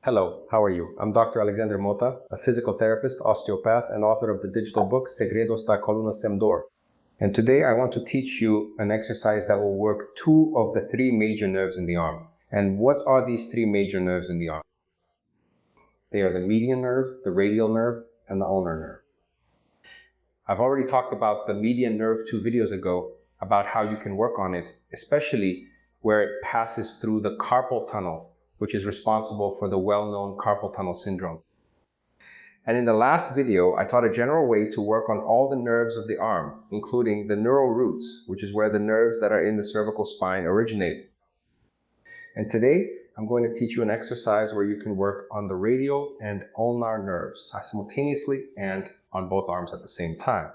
Hello, how are you? I'm Dr. Alexander Mota, a physical therapist, osteopath, and author of the digital book Segredos da Coluna Semdor. And today I want to teach you an exercise that will work two of the three major nerves in the arm. And what are these three major nerves in the arm? They are the median nerve, the radial nerve, and the ulnar nerve. I've already talked about the median nerve 2 videos ago about how you can work on it, especially where it passes through the carpal tunnel, which is responsible for the well-known carpal tunnel syndrome. And in the last video, I taught a general way to work on all the nerves of the arm, including the neural roots, which is where the nerves that are in the cervical spine originate. And today, I'm going to teach you an exercise where you can work on the radial and ulnar nerves simultaneously and on both arms at the same time.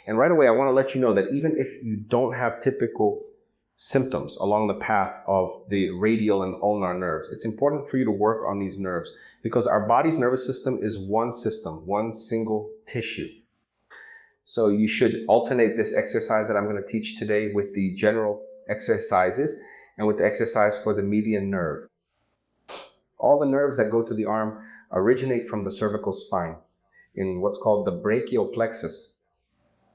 And right away, I want to let you know that even if you don't have typical symptoms along the path of the radial and ulnar nerves, it's important for you to work on these nerves because our body's nervous system is one system, one single tissue. So you should alternate this exercise that I'm going to teach today with the general exercises and with the exercise for the median nerve. All the nerves that go to the arm originate from the cervical spine in what's called the brachial plexus.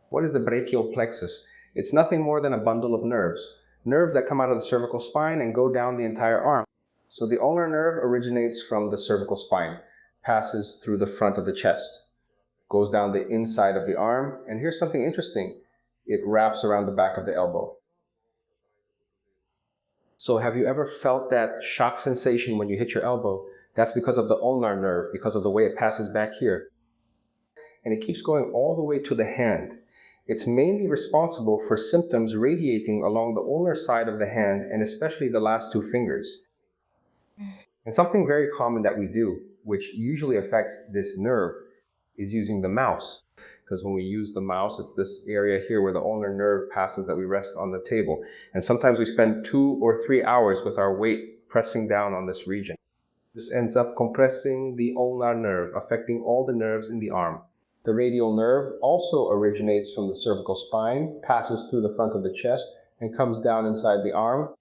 What is the brachial plexus? It's nothing more than a bundle of nerves. Nerves that come out of the cervical spine and go down the entire arm. So the ulnar nerve originates from the cervical spine, passes through the front of the chest, goes down the inside of the arm, and here's something interesting. It wraps around the back of the elbow. So have you ever felt that shock sensation when you hit your elbow? That's because of the ulnar nerve, because of the way it passes back here. And it keeps going all the way to the hand. It's mainly responsible for symptoms radiating along the ulnar side of the hand and especially the last two fingers. And something very common that we do, which usually affects this nerve, is using the mouse. Because when we use the mouse, it's this area here where the ulnar nerve passes that we rest on the table. And sometimes we spend 2 or 3 hours with our weight pressing down on this region. This ends up compressing the ulnar nerve, affecting all the nerves in the arm. The radial nerve also originates from the cervical spine, passes through the front of the chest, and comes down inside the arm.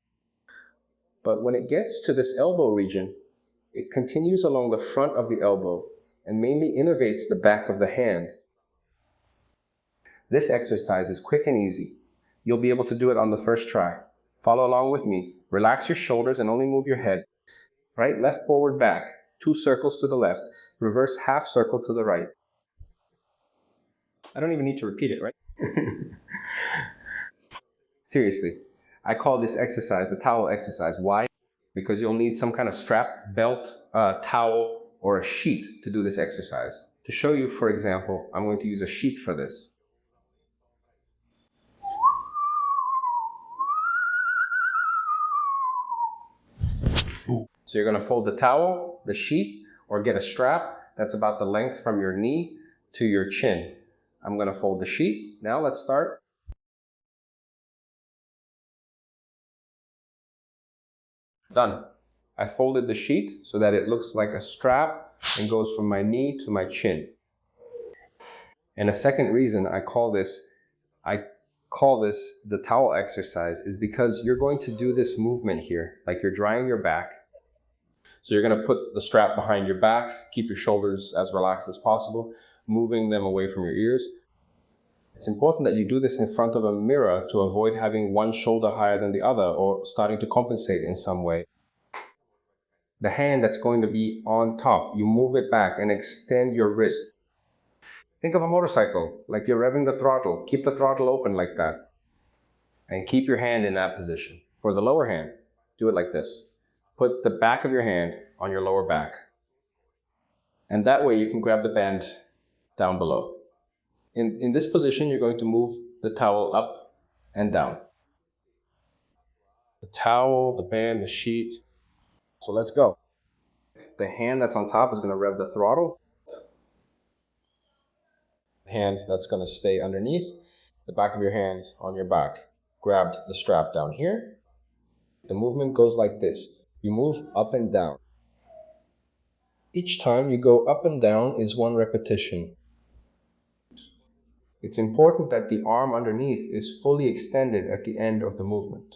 But when it gets to this elbow region, it continues along the front of the elbow and mainly innervates the back of the hand. This exercise is quick and easy. You'll be able to do it on the first try. Follow along with me. Relax your shoulders and only move your head. Right, left, forward, back. 2 circles to the left. Reverse half circle to the right. I don't even need to repeat it, right? Seriously, I call this exercise the towel exercise. Why? Because you'll need some kind of strap, belt, towel, or a sheet to do this exercise. To show you, for example, I'm going to use a sheet for this. So you're going to fold the towel, the sheet, or get a strap that's about the length from your knee to your chin. I'm going to fold the sheet. Now let's start. Done. I folded the sheet so that it looks like a strap and goes from my knee to my chin. And a second reason I call this the towel exercise is because you're going to do this movement here, like you're drying your back. So you're going to put the strap behind your back, keep your shoulders as relaxed as possible, moving them away from your ears. It's important that you do this in front of a mirror to avoid having one shoulder higher than the other or starting to compensate in some way. The hand that's going to be on top, you move it back and extend your wrist. Think of a motorcycle, like you're revving the throttle. Keep the throttle open like that. And keep your hand in that position. For the lower hand, do it like this. Put the back of your hand on your lower back. And that way you can grab the band down below. In this position, you're going to move the towel up and down. The towel, the band, the sheet. So let's go. The hand that's on top is going to rev the throttle. The hand that's going to stay underneath, the back of your hand on your back. Grab the strap down here. The movement goes like this. You move up and down. Each time you go up and down is 1 repetition. It's important that the arm underneath is fully extended at the end of the movement.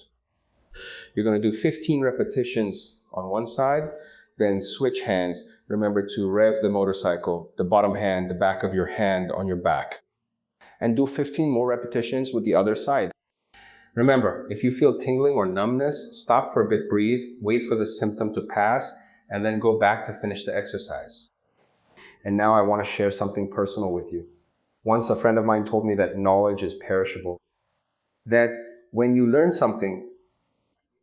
You're going to do 15 repetitions on one side Then switch hands. Remember to rev the motorcycle, the bottom hand, the back of your hand on your back. And do 15 more repetitions with the other side. Remember, if you feel tingling or numbness, stop for a bit, breathe, wait for the symptom to pass, and then go back to finish the exercise. And now I want to share something personal with you. Once a friend of mine told me that knowledge is perishable, that when you learn something,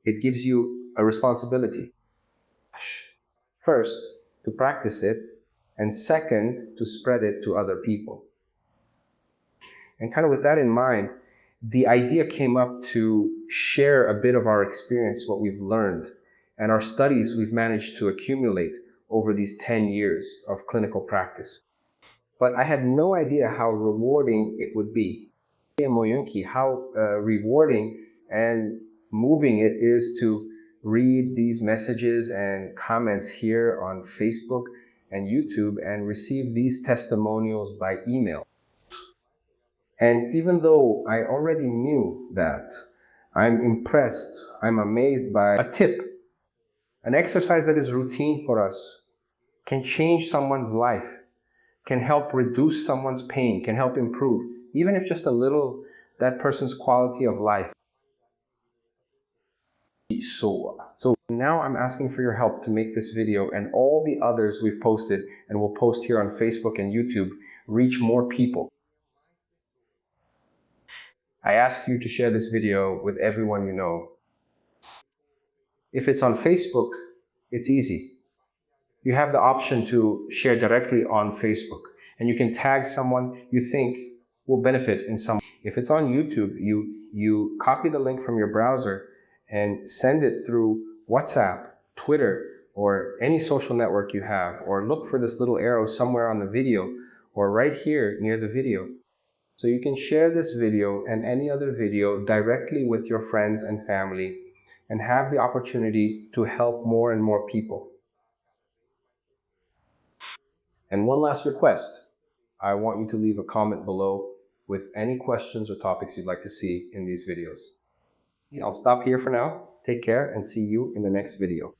it gives you a responsibility. First, to practice it, and second, to spread it to other people. And kind of with that in mind, the idea came up to share a bit of our experience, what we've learned, and our studies we've managed to accumulate over these 10 years of clinical practice. But I had no idea how rewarding it would be. How rewarding and moving it is to read these messages and comments here on Facebook and YouTube and receive these testimonials by email. And even though I already knew that, I'm impressed, I'm amazed by a tip, an exercise that is routine for us, can change someone's life, can help reduce someone's pain, can help improve, even if just a little, that person's quality of life. So now I'm asking for your help to make this video and all the others we've posted and will post here on Facebook and YouTube reach more people. I ask you to share this video with everyone you know. If it's on Facebook, it's easy. You have the option to share directly on Facebook, and you can tag someone you think will benefit in some. If it's on YouTube, you copy the link from your browser and send it through WhatsApp, Twitter, or any social network you have, or look for this little arrow somewhere on the video or right here near the video. So you can share this video and any other video directly with your friends and family and have the opportunity to help more and more people. And one last request. I want you to leave a comment below with any questions or topics you'd like to see in these videos. I'll stop here for now. Take care and see you in the next video.